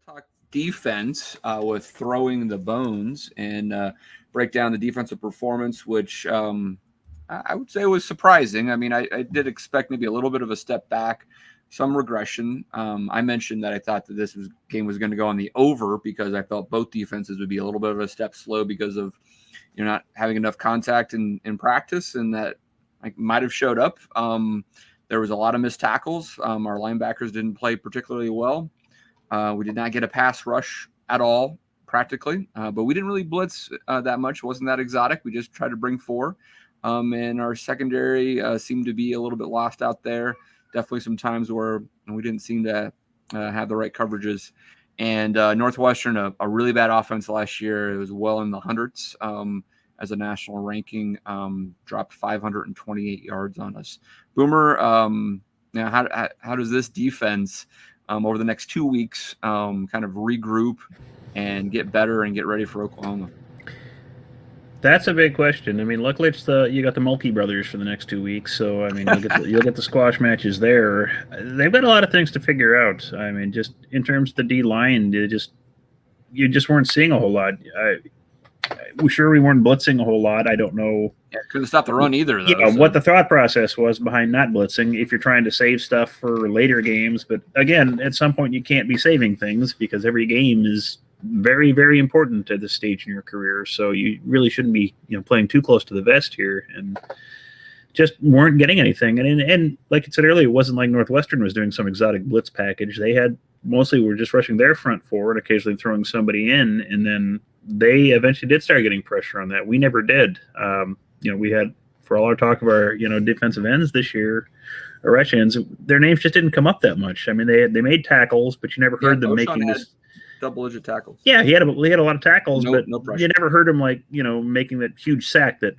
talk defense with throwing the bones and break down the defensive performance, which I would say was surprising. I mean, I did expect maybe a little bit of a step back, some regression. I mentioned that I thought that game was going to go on the over because I felt both defenses would be a little bit of a step slow because of not having enough contact in practice, and that might have showed up. There was a lot of missed tackles. Our linebackers didn't play particularly well. We did not get a pass rush at all, practically, but we didn't really blitz that much. It wasn't that exotic. We just tried to bring four. And our secondary seemed to be a little bit lost out there. Definitely some times where we didn't seem to have the right coverages. And Northwestern, a really bad offense last year. It was well in the hundreds as a national ranking, dropped 528 yards on us. Boomer, now how does this defense over the next 2 weeks kind of regroup and get better and get ready for Oklahoma? That's a big question. I mean, luckily you got the Mulkey brothers for the next 2 weeks, so I mean you'll get the squash matches there. They've got a lot of things to figure out. I mean, just in terms of the D line, you just weren't seeing a whole lot. We weren't blitzing a whole lot. I don't know. Yeah, couldn't stop the run either, though. Yeah, so what the thought process was behind not blitzing if you're trying to save stuff for later games. But again, at some point you can't be saving things because every game is very, very important at this stage in your career. So you really shouldn't be playing too close to the vest here, and just weren't getting anything. And like I said earlier, it wasn't like Northwestern was doing some exotic blitz package. They had mostly were just rushing their front forward, occasionally throwing somebody in, and then they eventually did start getting pressure on that. We never did. We had, for all our talk of our defensive ends this year, our rush ends, their names just didn't come up that much. I mean, they made tackles, but you never heard them making this double-digit tackles. Yeah, he had a lot of tackles, but pressure. You never heard him making that huge sack that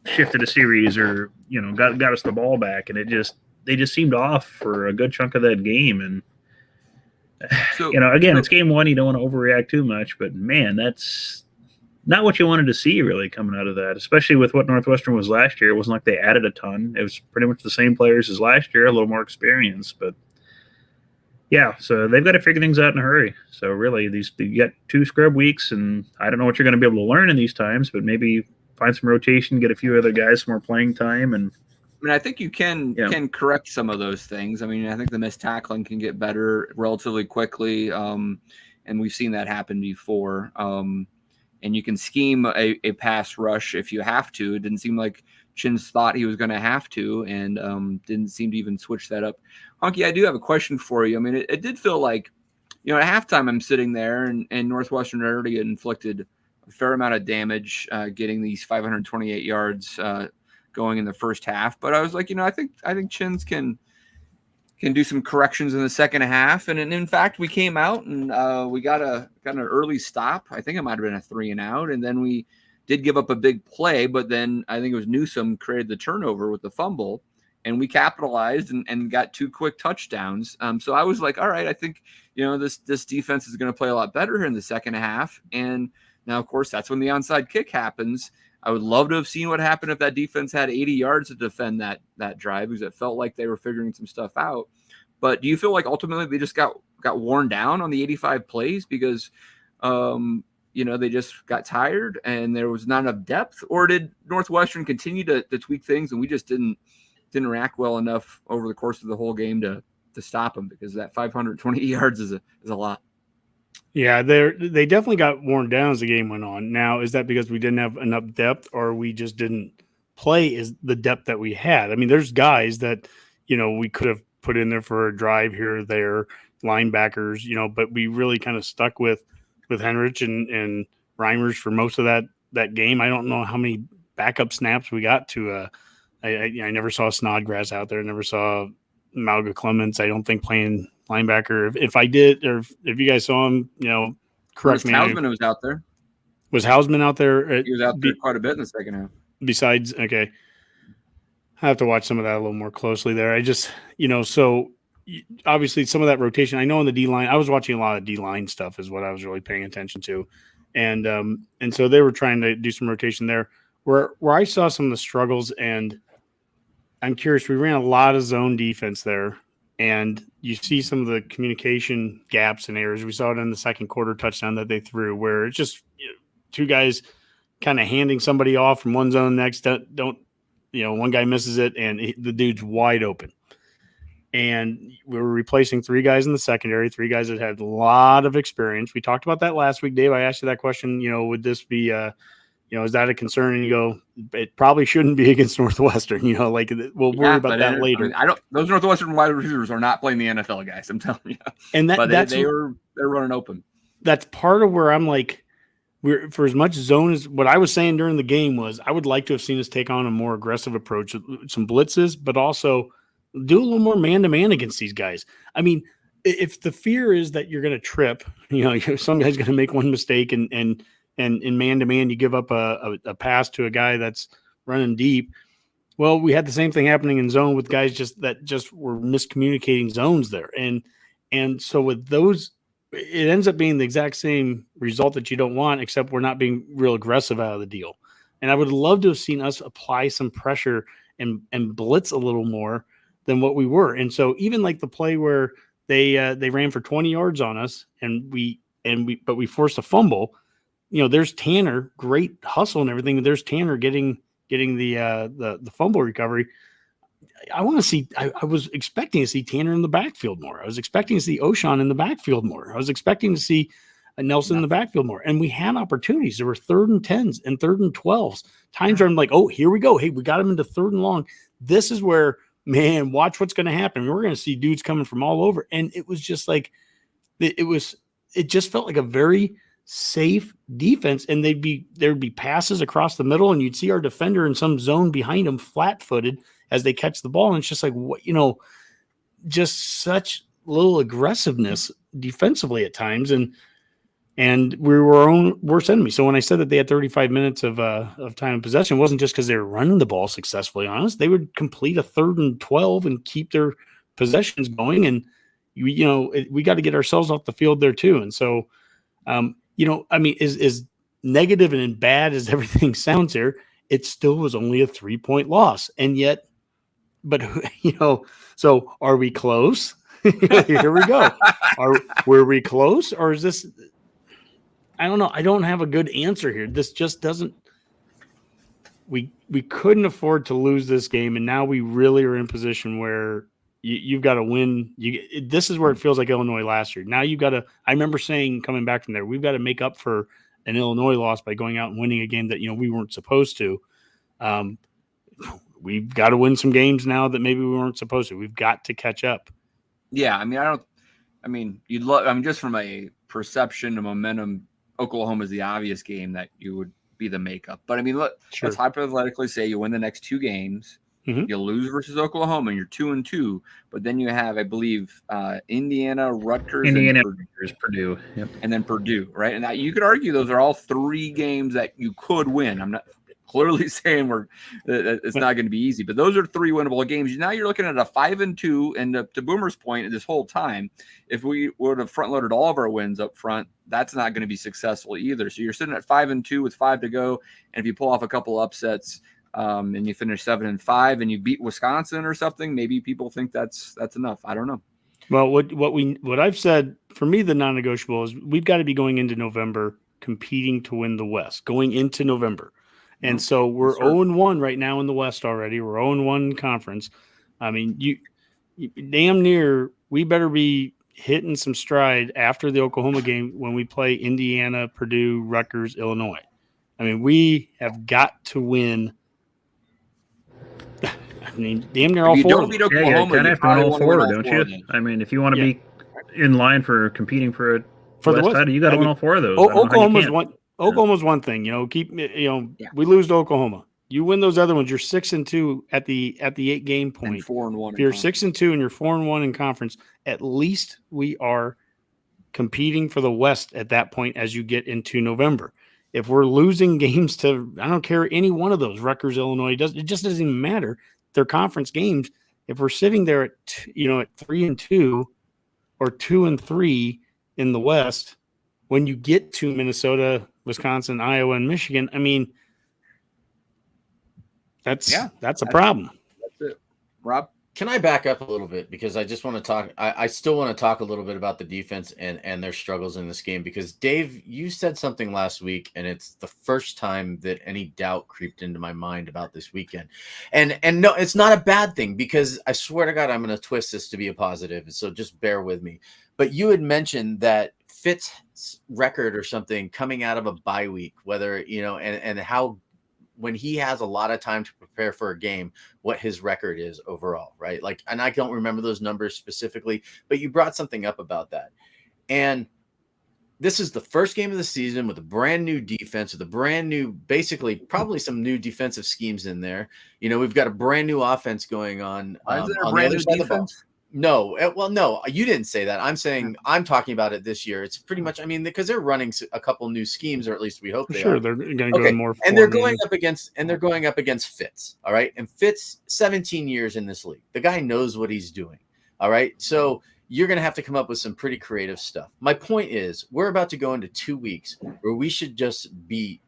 shifted a series or got us the ball back, and they just seemed off for a good chunk of that game. And so, again, it's game one. You don't want to overreact too much, but man, that's not what you wanted to see really coming out of that, especially with what Northwestern was last year. It wasn't like they added a ton. It was pretty much the same players as last year, a little more experience, but yeah, so they've got to figure things out in a hurry. So really, you got 2 scrub weeks, and I don't know what you're going to be able to learn in these times, but maybe find some rotation, get a few other guys some more playing time. And I mean, I think you can correct some of those things. I mean, I think the missed tackling can get better relatively quickly, and we've seen that happen before. And you can scheme a pass rush if you have to. It didn't seem like Chins thought he was going to have to, and didn't seem to even switch that up. Honky, I do have a question for you. I mean, it did feel like, at halftime I'm sitting there, and Northwestern already inflicted a fair amount of damage getting these 528 yards going in the first half. But I was like, I think Chins can do some corrections in the second half. And in fact, we came out and we got an early stop. I think it might have been a 3-and-out. And then we did give up a big play, but then I think it was Newsome created the turnover with the fumble, and we capitalized and got 2 quick touchdowns. So I was like, all right, I think, this defense is going to play a lot better in the second half. And now, of course, that's when the onside kick happens. I would love to have seen what happened if that defense had 80 yards to defend that drive, because it felt like they were figuring some stuff out. But do you feel like ultimately they just got worn down on the 85 plays because, they just got tired and there was not enough depth? Or did Northwestern continue to tweak things and we just didn't react well enough over the course of the whole game to stop them? Because that 520 yards is a lot. Yeah, they definitely got worn down as the game went on. Now, is that because we didn't have enough depth, or we just didn't play as the depth that we had? I mean, there's guys that, we could have put in there for a drive here or there, linebackers, but we really kind of stuck with Henrich and Reimers for most of that game. I don't know how many backup snaps we got to. I never saw Snodgrass out there. I never saw Malga Clements, I don't think, playing linebacker. If I did, or if you guys saw him, correct me. Hausman was out there. Was Hausman out there? He was out there quite a bit in the second half. Besides, okay. I have to watch some of that a little more closely there. I just, so obviously some of that rotation, I know in the D-line, I was watching a lot of D-line stuff is what I was really paying attention to. And so they were trying to do some rotation there where I saw some of the struggles, and I'm curious, we ran a lot of zone defense there. And you see some of the communication gaps and errors. We saw it in the second quarter touchdown that they threw, where it's just two guys kind of handing somebody off from one zone next. Don't one guy misses it and the dude's wide open. And we were replacing three guys in the secondary, three guys that had a lot of experience. We talked about that last week, Dave. I asked you that question, would this be, is that a concern? And you go, it probably shouldn't be against Northwestern, we'll worry about that later. Those Northwestern wide receivers are not playing the NFL, guys. I'm telling you. And they're running open. That's part of where I'm like, for as much zone as what I was saying during the game was, I would like to have seen us take on a more aggressive approach, some blitzes, but also do a little more man-to-man against these guys. I mean, if the fear is that you're going to trip, some guy's going to make one mistake and in man-to-man you give up a pass to a guy that's running deep. Well, we had the same thing happening in zone with guys just were miscommunicating zones there. And so with those, it ends up being the exact same result that you don't want, except we're not being real aggressive out of the deal. And I would love to have seen us apply some pressure and blitz a little more than what we were. And so even like the play where they ran for 20 yards on us but we forced a fumble, there's Tanner, great hustle and everything. There's Tanner getting the fumble recovery. I want to see, I was expecting to see Tanner in the backfield more. I was expecting to see O'Shawn in the backfield more. I was expecting to see Nelson in the backfield more. And we had opportunities. There were 3rd and 10s and 3rd and 12s. Times where I'm like, oh, here we go. Hey, we got him into 3rd and long. This is where, man, watch what's going to happen. We're going to see dudes coming from all over. And it was just like, it just felt like a very safe defense. And there'd be passes across the middle and you'd see our defender in some zone behind him flat-footed as they catch the ball. And it's just like, just such little aggressiveness defensively at times. And we were our own worst enemy. So when I said that they had 35 minutes of time of possession, it wasn't just because they were running the ball successfully on us. They would complete a 3rd and 12 and keep their possessions going. And, we got to get ourselves off the field there too. And so, as negative and bad as everything sounds here, it still was only a 3-point loss. And yet, so are we close? Here we go. Were we close, or is this? I don't know. I don't have a good answer here. This just doesn't. We couldn't afford to lose this game, and now we really are in position where you've got to win. This is where it feels like Illinois last year. Now you've got to. I remember saying coming back from there, we've got to make up for an Illinois loss by going out and winning a game that we weren't supposed to. We've got to win some games now that maybe we weren't supposed to. We've got to catch up. Yeah, just from a perception of momentum, Oklahoma is the obvious game that you would be the makeup. But look, sure. Let's hypothetically say you win the next 2 games. Mm-hmm. You lose versus Oklahoma, and you're 2-2. But then you have, I believe, Indiana, Rutgers, and Purdue. Yep. And then Purdue, right? And you could argue those are all 3 games that you could win. I'm not clearly saying it's not going to be easy, but those are 3 winnable games. Now you're looking at a 5-2, and to Boomer's point, this whole time, if we would have front loaded all of our wins up front, that's not going to be successful either. So you're sitting at 5-2 with 5 to go, and if you pull off a couple upsets, and you finish 7-5, and you beat Wisconsin or something, maybe people think that's enough. I don't know. Well, what I've said for me, the non-negotiable is we've got to be going into November competing to win the West, going into November. And so we're 0-1 right now in the West already. We're 0-1 conference. You damn near, we better be hitting some stride after the Oklahoma game when we play Indiana, Purdue, Rutgers, Illinois. We have got to win. Damn near all 4. Don't beat Oklahoma, you have to win all 4, don't you? If you want to be in line for competing for the West title, you got to win all 4 of those. Oklahoma's one. Oklahoma's one thing, we lose to Oklahoma. You win those other ones, you're 6-2 at the 8-game point. And 4-1. If you're 6-2 and you're 4-1 in conference, at least we are competing for the West at that point as you get into November. If we're losing games to, I don't care any one of those, Rutgers, Illinois, it just doesn't even matter. They're conference games. If we're sitting there at 3-2 or 2-3 in the West, when you get to Minnesota, Wisconsin, Iowa, and Michigan, that's a problem. That's it. Rob? Can I back up a little bit, because I just want to talk. I still want to talk a little bit about the defense and their struggles in this game, because Dave, you said something last week, and it's the first time that any doubt creeped into my mind about this weekend. And no, it's not a bad thing, because I swear to God, I'm going to twist this to be a positive. So just bear with me. But you had mentioned that Fitz's record or something coming out of a bye week, whether, and how when he has a lot of time to prepare for a game, what his record is overall, right? Like, and I don't remember those numbers specifically, but you brought something up about that. And this is the first game of the season with a brand new defense, with a brand new, basically probably some new defensive schemes in there. We've got a brand new offense going on. Is there a on brand the new other side of the ball. defense? No, well, no, you didn't say that. I'm talking about it this year. It's pretty much, because they're running a couple new schemes, or at least we hope they are. They're going to go more. And they're going up against Fitz. All right. And Fitz, 17 years in this league. The guy knows what he's doing. All right. So you're going to have to come up with some pretty creative stuff. My point is, we're about to go into 2 weeks where we should just be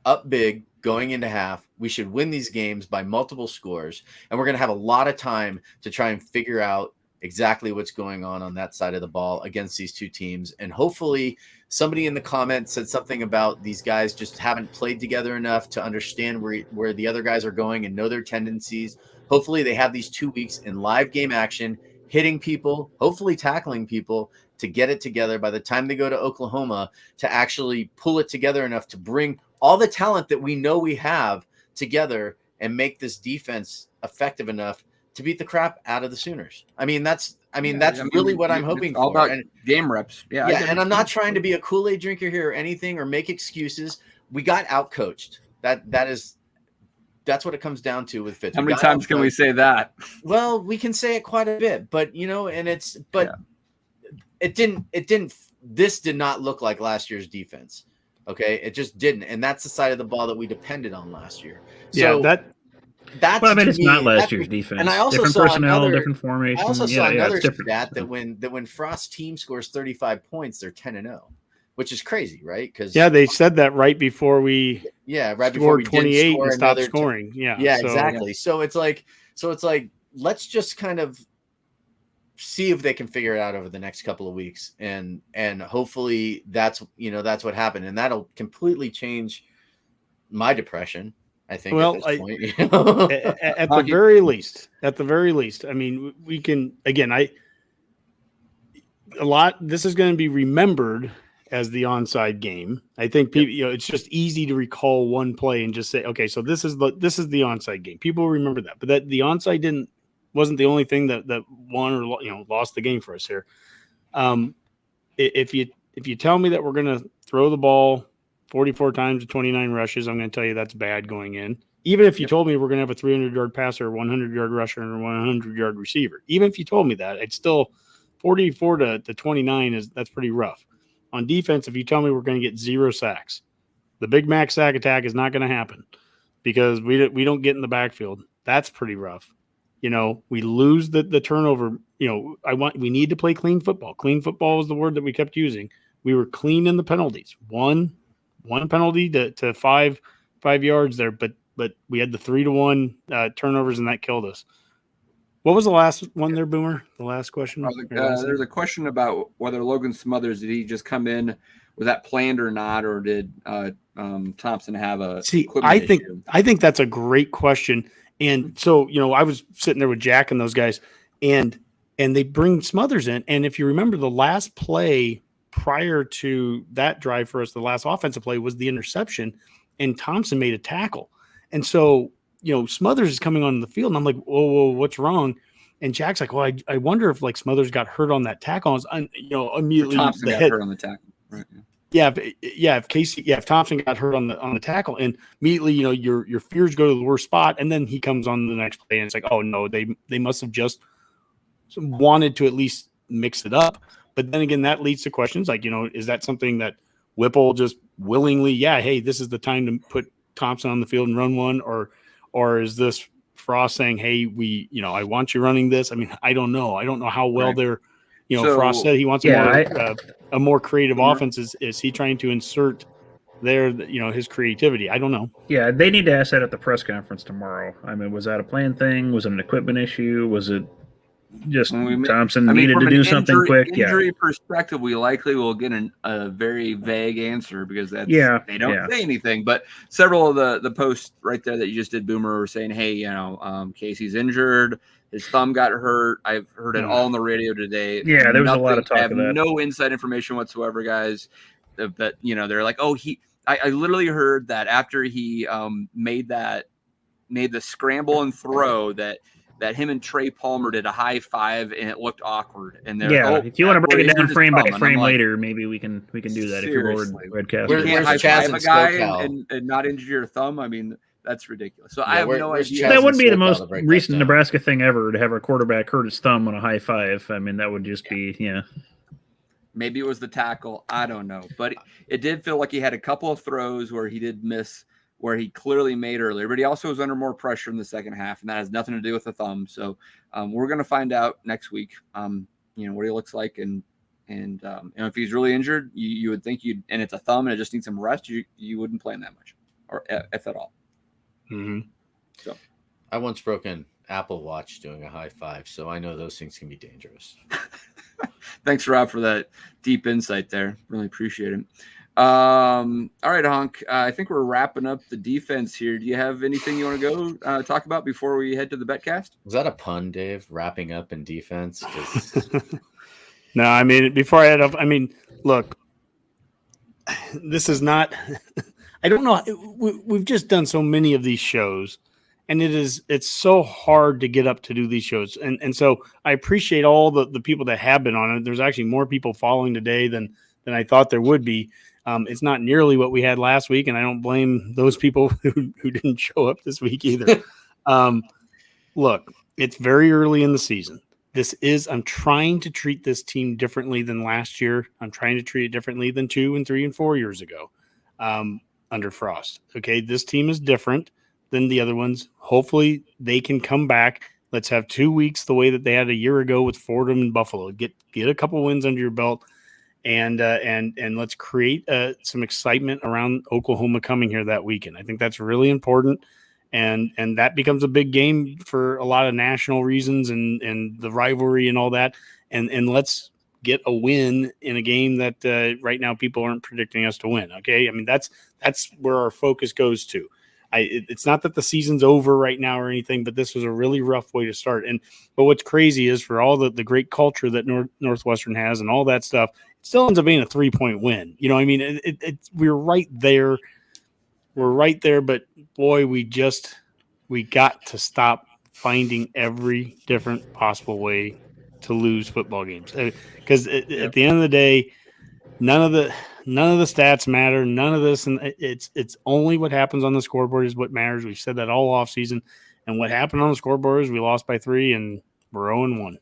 up big going into half. We should win these games by multiple scores. And we're going to have a lot of time to try and figure out exactly what's going on that side of the ball against these two teams. And hopefully somebody in the comments said something about these guys just haven't played together enough to understand where the other guys are going and know their tendencies. Hopefully they have these 2 weeks in live game action, hitting people, hopefully tackling people, to get it together by the time they go to Oklahoma, to actually pull it together enough to bring all the talent that we know we have together and make this defense effective enough to beat the crap out of the Sooners. That's really what I'm hoping for. All about game reps. Yeah. And I'm not trying to be a Kool-Aid drinker here or anything, or make excuses. We got outcoached. That's what it comes down to with Fitz. How many times can we say that? Well, we can say it quite a bit, but this did not look like last year's defense. Okay. It just didn't. And that's the side of the ball that we depended on last year. So it's not last year's defense. And I also different saw personnel, different formation. I also saw another stat that when Frost's team scores 35 points, they're 10-0, which is crazy, right? Because they said that right before we before we 28 and stopped scoring. Exactly. So it's like let's just kind of see if they can figure it out over the next couple of weeks, and hopefully that's what happened, and that'll completely change my depression, I think. Well, at this point, at the very least, we can, again, this is going to be remembered as the onside game. I think people, it's just easy to recall one play and just say, okay, so this is the onside game. People remember that, but that the onside wasn't the only thing that won or lost the game for us here. If you tell me that we're going to throw the ball 44 times to 29 rushes, I'm going to tell you that's bad going in. Even if you told me we're going to have a 300-yard passer, 100-yard rusher, and a 100-yard receiver, even if you told me that, it's still 44 to 29 that's pretty rough. On defense, if you tell me we're going to get 0 sacks, the Big Mac sack attack is not going to happen because we don't get in the backfield. That's pretty rough. We lose the turnover. We need to play clean football. Clean football is the word that we kept using. We were clean in the penalties. One penalty to 5 yards there, but we had the 3-1 turnovers, and that killed us. What was the last one there, Boomer? The last question? There's a question about whether Logan Smothers, did he just come in, was that planned or not, or did Thompson have a issue? I think that's a great question. And so, I was sitting there with Jack and those guys, and they bring Smothers in. And if you remember, the last play prior to that drive for us, the last offensive play was the interception, and Thompson made a tackle. And so, Smothers is coming on the field, and I'm like, whoa, what's wrong? And Jack's like, well, I wonder if Smothers got hurt on that tackle. Immediately Thompson got hurt on the tackle, right? If Thompson got hurt on the tackle, and immediately, your fears go to the worst spot, and then he comes on the next play, and it's like, oh no, they must have just wanted to at least mix it up. But then again, that leads to questions like, is that something that Whipple just willingly, hey, this is the time to put Thompson on the field and run one, or is this Frost saying, hey, I want you running this? I don't know. I don't know how well they're. Frost said he wants a more creative offense. Is he trying to insert his creativity. I don't know. Yeah, they need to ask that at the press conference tomorrow. I mean, was that a planned thing? Was it an equipment issue? Was it just Thompson needed to do something quick? Injury perspective, we likely will get a very vague answer because they don't say anything. But several of the posts right there that you just did, Boomer, were saying, hey, Casey's injured. His thumb got hurt. I've heard it all on the radio today. Yeah, there was a lot of talk of that. No inside information whatsoever, guys. That they're like, oh, I literally heard that after he made the scramble and throw that him and Trey Palmer did a high five and it looked awkward. And they're if you want to break it down frame by frame later, maybe we can do that if you're bored. You can't high five a guy and not injure your thumb. I mean, that's ridiculous. So I have no idea. That would be the most recent Nebraska thing ever to have a quarterback hurt his thumb on a high five. I mean, that would just be Maybe it was the tackle. I don't know. But it did feel like he had a couple of throws where he did miss, where he clearly made earlier. But he also was under more pressure in the second half, and that has nothing to do with the thumb. So we're going to find out next week, what he looks like. And if he's really injured, you would think and it's a thumb and it just needs some rest, you wouldn't play him that much, or if at all. Mm-hmm. So I once broke an Apple Watch doing a high five, so I know those things can be dangerous. Thanks, Rob, for that deep insight there. Really appreciate it. All right, Honk. I think we're wrapping up the defense here. Do you have anything you want to go talk about before we head to the betcast? Was that a pun, Dave? Wrapping up in defense? No, I mean, before I head up, look, this is not. I don't know. We've just done so many of these shows, and it's so hard to get up to do these shows. And so I appreciate all the people that have been on it. There's actually more people following today than I thought there would be. It's not nearly what we had last week, and I don't blame those people who didn't show up this week either. Look, it's very early in the season. I'm trying to treat this team differently than last year. I'm trying to treat it differently than 2 and 3 and 4 years ago. Under Frost. Okay, this team is different than the other ones. Hopefully they can come back. Let's have 2 weeks the way that they had a year ago with Fordham and Buffalo. Get a couple wins under your belt, and let's create some excitement around Oklahoma coming here that weekend. I think that's really important, and that becomes a big game for a lot of national reasons and the rivalry and all that. And let's get a win in a game that right now people aren't predicting us to win. Okay, I mean that's where our focus goes to. It's not that the season's over right now or anything, but this was a really rough way to start. But what's crazy is for all the great culture that Northwestern has and all that stuff, it still ends up being a 3-point win. You know, I mean, we're right there. We're right there, but boy, we got to stop finding every different possible way to lose football games, because at the end of the day, none of the stats matter. None of this, and it's only what happens on the scoreboard is what matters. We've said that all off season, and what happened on the scoreboard is we lost by 3 and we're 0-1.